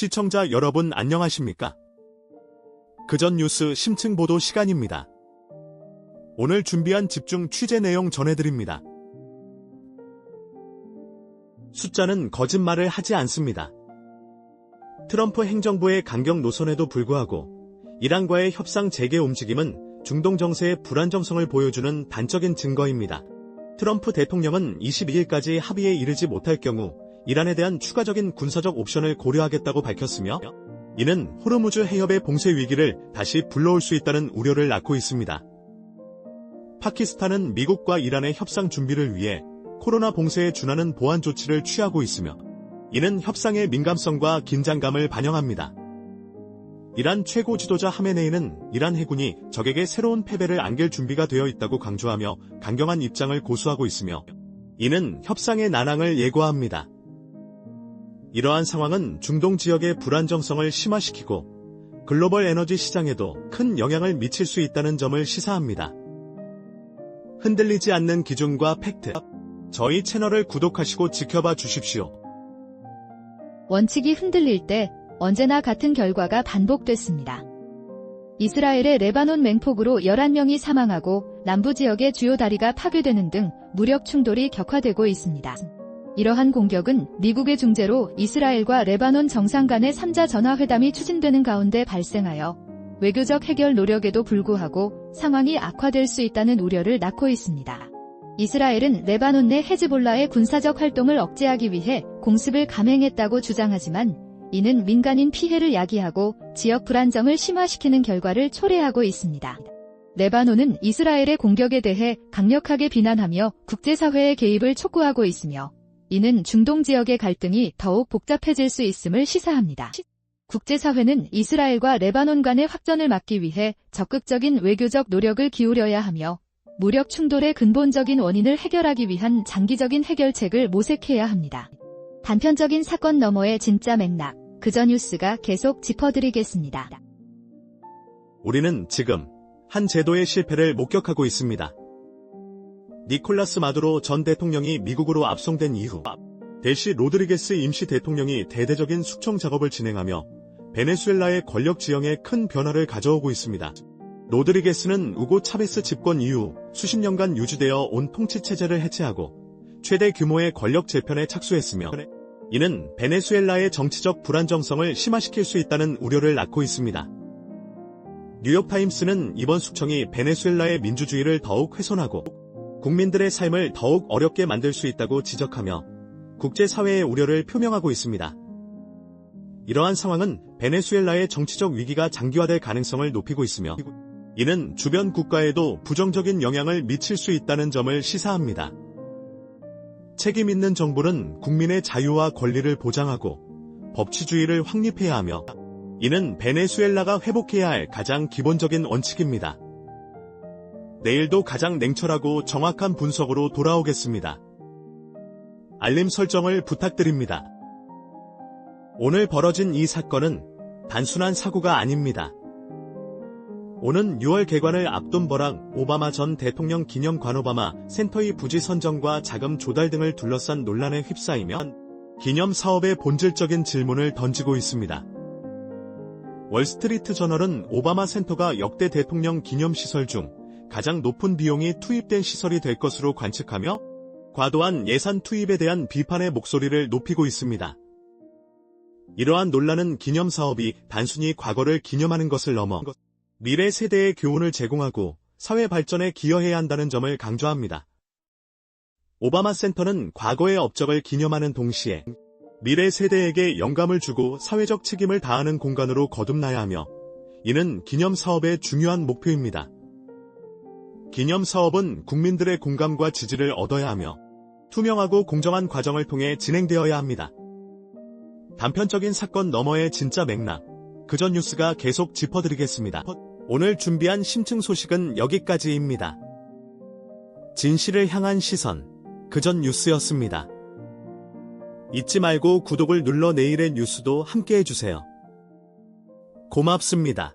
시청자 여러분 안녕하십니까? 그전 뉴스 심층 보도 시간입니다. 오늘 준비한 집중 취재 내용 전해드립니다. 숫자는 거짓말을 하지 않습니다. 트럼프 행정부의 강경 노선에도 불구하고 이란과의 협상 재개 움직임은 중동 정세의 불안정성을 보여주는 단적인 증거입니다. 트럼프 대통령은 22일까지 합의에 이르지 못할 경우 이란에 대한 추가적인 군사적 옵션을 고려하겠다고 밝혔으며, 이는 호르무즈 해협의 봉쇄 위기를 다시 불러올 수 있다는 우려를 낳고 있습니다. 파키스탄은 미국과 이란의 협상 준비를 위해 코로나 봉쇄에 준하는 보안 조치를 취하고 있으며, 이는 협상의 민감성과 긴장감을 반영합니다. 이란 최고 지도자 하메네이는 이란 해군이 적에게 새로운 패배를 안길 준비가 되어 있다고 강조하며 강경한 입장을 고수하고 있으며, 이는 협상의 난항을 예고합니다. 이러한 상황은 중동 지역의 불안정성을 심화시키고 글로벌 에너지 시장에도 큰 영향을 미칠 수 있다는 점을 시사합니다. 흔들리지 않는 기준과 팩트. 저희 채널을 구독하시고 지켜봐 주십시오. 원칙이 흔들릴 때 언제나 같은 결과가 반복됐습니다. 이스라엘의 레바논 맹폭으로 11명이 사망하고 남부 지역의 주요 다리가 파괴되는 등 무력 충돌이 격화되고 있습니다. 이러한 공격은 미국의 중재로 이스라엘과 레바논 정상 간의 3자 전화회담이 추진되는 가운데 발생하여 외교적 해결 노력에도 불구하고 상황이 악화될 수 있다는 우려를 낳고 있습니다. 이스라엘은 레바논 내 헤즈볼라의 군사적 활동을 억제하기 위해 공습을 감행했다고 주장하지만, 이는 민간인 피해를 야기하고 지역 불안정을 심화시키는 결과를 초래하고 있습니다. 레바논은 이스라엘의 공격에 대해 강력하게 비난하며 국제사회의 개입을 촉구하고 있으며, 이는 중동 지역의 갈등이 더욱 복잡해질 수 있음을 시사합니다. 국제사회는 이스라엘과 레바논 간의 확전을 막기 위해 적극적인 외교적 노력을 기울여야 하며, 무력 충돌의 근본적인 원인을 해결하기 위한 장기적인 해결책을 모색해야 합니다. 단편적인 사건 너머의 진짜 맥락, 그전 뉴스가 계속 짚어드리겠습니다. 우리는 지금 한 제도의 실패를 목격하고 있습니다. 니콜라스 마두로 전 대통령이 미국으로 압송된 이후 델시 로드리게스 임시 대통령이 대대적인 숙청 작업을 진행하며 베네수엘라의 권력 지형에 큰 변화를 가져오고 있습니다. 로드리게스는 우고 차베스 집권 이후 수십 년간 유지되어 온 통치체제를 해체하고 최대 규모의 권력 재편에 착수했으며, 이는 베네수엘라의 정치적 불안정성을 심화시킬 수 있다는 우려를 낳고 있습니다. 뉴욕타임스는 이번 숙청이 베네수엘라의 민주주의를 더욱 훼손하고 국민들의 삶을 더욱 어렵게 만들 수 있다고 지적하며 국제사회의 우려를 표명하고 있습니다. 이러한 상황은 베네수엘라의 정치적 위기가 장기화될 가능성을 높이고 있으며, 이는 주변 국가에도 부정적인 영향을 미칠 수 있다는 점을 시사합니다. 책임 있는 정부는 국민의 자유와 권리를 보장하고 법치주의를 확립해야 하며, 이는 베네수엘라가 회복해야 할 가장 기본적인 원칙입니다. 내일도 가장 냉철하고 정확한 분석으로 돌아오겠습니다. 알림 설정을 부탁드립니다. 오늘 벌어진 이 사건은 단순한 사고가 아닙니다. 오는 6월 개관을 앞둔 버락 오바마 전 대통령 기념관 오바마 센터의 부지 선정과 자금 조달 등을 둘러싼 논란에 휩싸이며 기념 사업의 본질적인 질문을 던지고 있습니다. 월스트리트 저널은 오바마 센터가 역대 대통령 기념시설 중 가장 높은 비용이 투입된 시설이 될 것으로 관측하며 과도한 예산 투입에 대한 비판의 목소리를 높이고 있습니다. 이러한 논란은 기념 사업이 단순히 과거를 기념하는 것을 넘어 미래 세대의 교훈을 제공하고 사회 발전에 기여해야 한다는 점을 강조합니다. 오바마 센터는 과거의 업적을 기념하는 동시에 미래 세대에게 영감을 주고 사회적 책임을 다하는 공간으로 거듭나야 하며, 이는 기념 사업의 중요한 목표입니다. 기념 사업은 국민들의 공감과 지지를 얻어야 하며 투명하고 공정한 과정을 통해 진행되어야 합니다. 단편적인 사건 너머의 진짜 맥락, 그전 뉴스가 계속 짚어드리겠습니다. 오늘 준비한 심층 소식은 여기까지입니다. 진실을 향한 시선, 그전 뉴스였습니다. 잊지 말고 구독을 눌러 내일의 뉴스도 함께 해주세요. 고맙습니다.